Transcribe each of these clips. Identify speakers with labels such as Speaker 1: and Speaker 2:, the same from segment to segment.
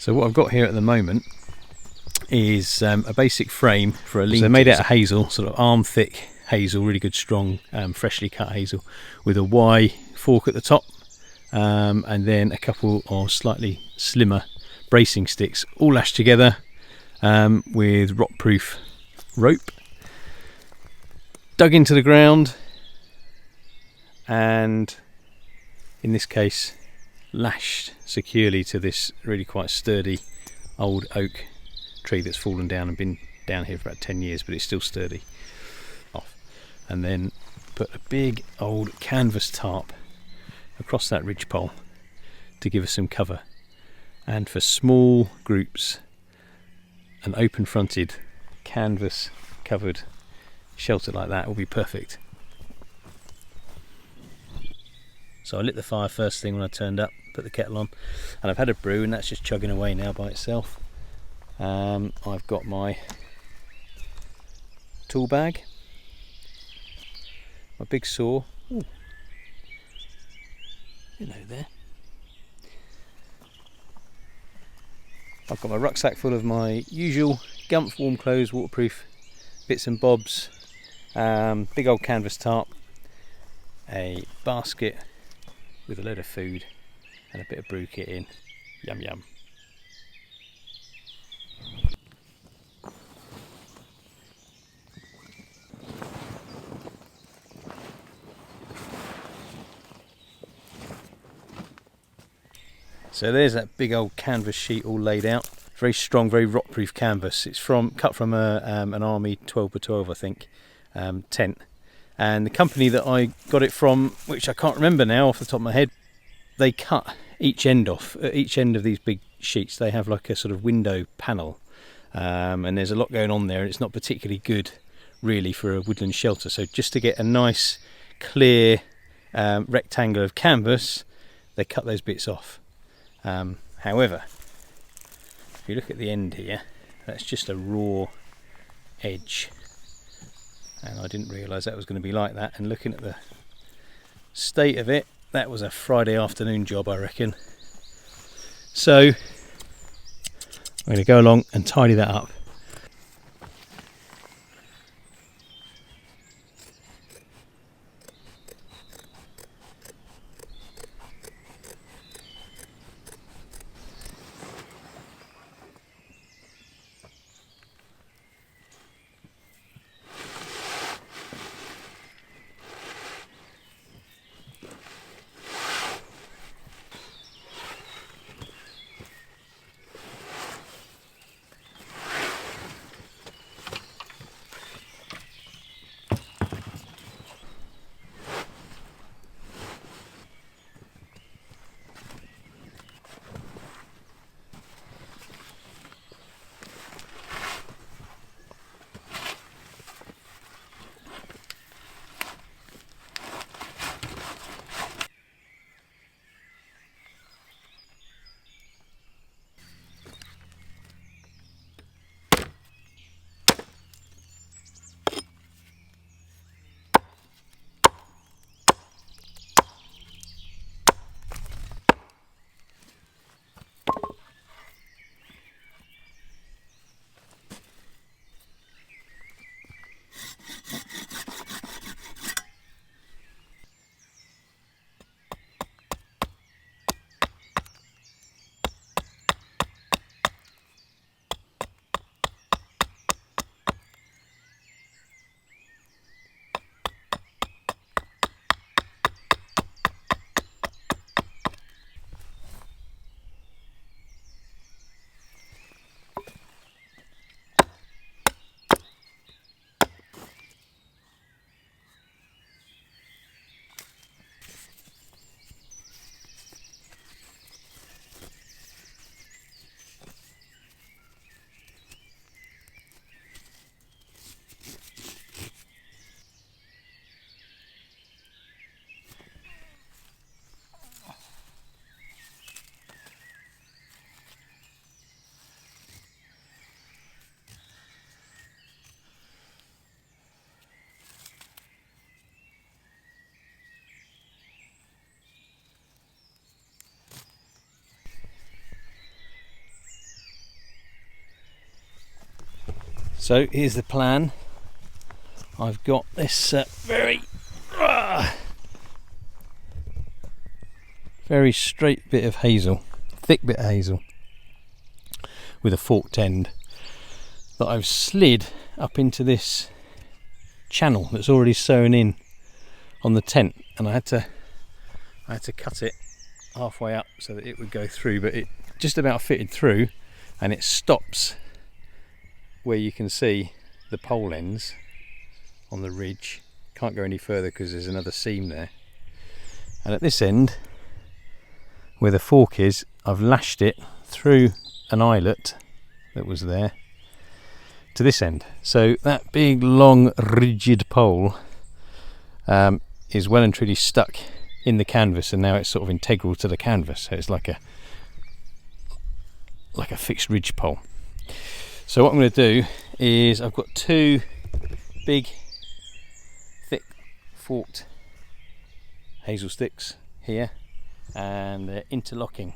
Speaker 1: So what I've got here at the moment is a basic frame for a lean-to. So made out of hazel, sort of arm thick hazel, really good strong freshly cut hazel, with a Y fork at the top, and then a couple of slightly slimmer bracing sticks, all lashed together with rock-proof rope, dug into the ground, and in this case lashed securely to this really quite sturdy old oak tree that's fallen down and been down here for about 10 years, but it's still sturdy. Off, and then put a big old canvas tarp across that ridgepole to give us some cover. And for small groups, an open fronted canvas covered shelter like that will be perfect. So I lit the fire first thing when I turned up, put the kettle on, and I've had a brew and that's just chugging away now by itself. I've got my tool bag, my big saw, ooh, there. I've got my rucksack full of my usual Gumpf warm clothes, waterproof bits and bobs, big old canvas tarp, a basket with a load of food and a bit of brew kit in. Yum yum. So there's that big old canvas sheet all laid out. Very strong, very rock-proof canvas. It's cut from an Army 12x12, I think, tent. And the company that I got it from, which I can't remember now off the top of my head, they cut each end off. At each end of these big sheets, they have like a sort of window panel. And there's a lot going on there, and it's not particularly good, really, for a woodland shelter. So just to get a nice, clear rectangle of canvas, they cut those bits off. However, if you look at the end here, that's just a raw edge, and I didn't realise that was going to be like that. And looking at the state of it, that was a Friday afternoon job, I reckon. So I'm going to go along and tidy that up. So here's the plan. I've got this very straight bit of hazel, thick bit of hazel with a forked end that I've slid up into this channel that's already sewn in on the tent, and I had to cut it halfway up so that it would go through, but it just about fitted through, and it stops where you can see the pole ends on the ridge. Can't go any further because there's another seam there, and at this end where the fork is, I've lashed it through an eyelet that was there to this end. So that big long rigid pole is well and truly stuck in the canvas, and now it's sort of integral to the canvas, so it's like a fixed ridge pole. So what I'm going to do is, I've got two big thick forked hazel sticks here, and they're interlocking,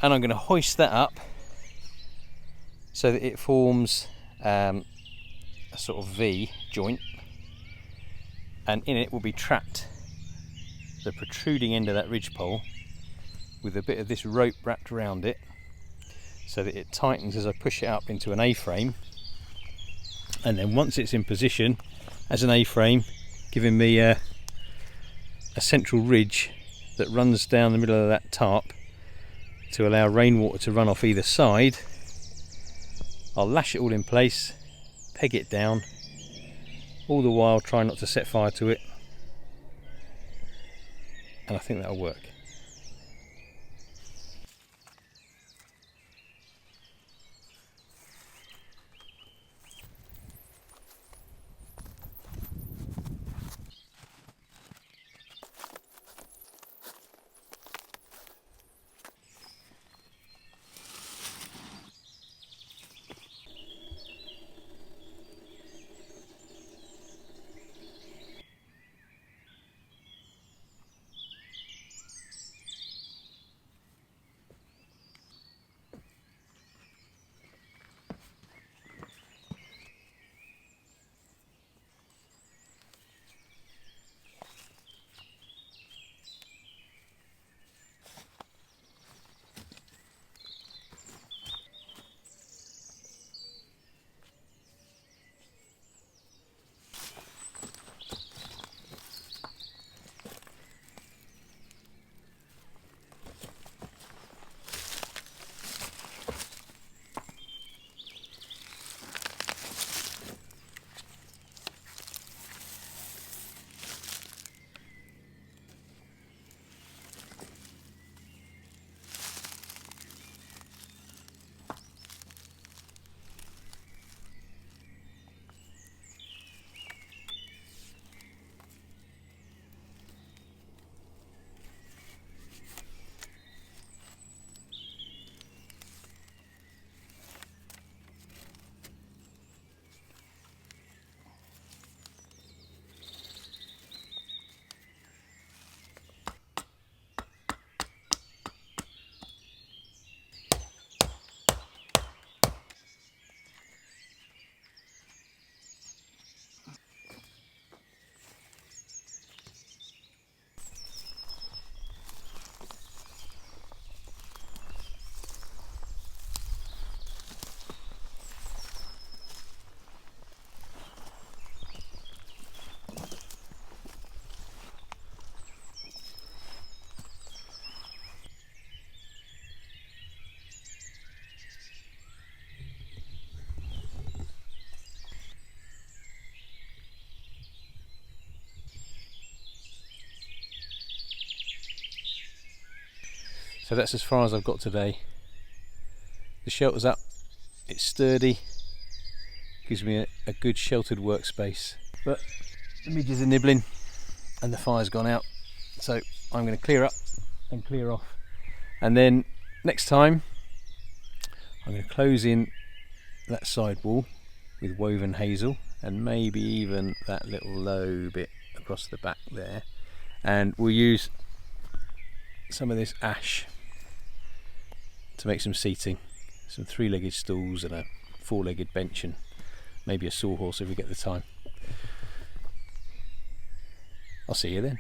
Speaker 1: and I'm going to hoist that up so that it forms a sort of V joint, and in it will be trapped the protruding end of that ridgepole with a bit of this rope wrapped around it, so that it tightens as I push it up into an A-frame, and then once it's in position as an A-frame, giving me a central ridge that runs down the middle of that tarp to allow rainwater to run off either side, I'll lash it all in place, peg it down, all the while try not to set fire to it, and I think that'll work. So that's as far as I've got today. The shelter's up, it's sturdy, gives me a good sheltered workspace. But the midges are nibbling and the fire's gone out. So I'm going to clear up and clear off. And then next time I'm going to close in that side wall with woven hazel, and maybe even that little low bit across the back there. And we'll use some of this ash to make some seating, some three-legged stools and a four-legged bench and maybe a sawhorse if we get the time. I'll see you then.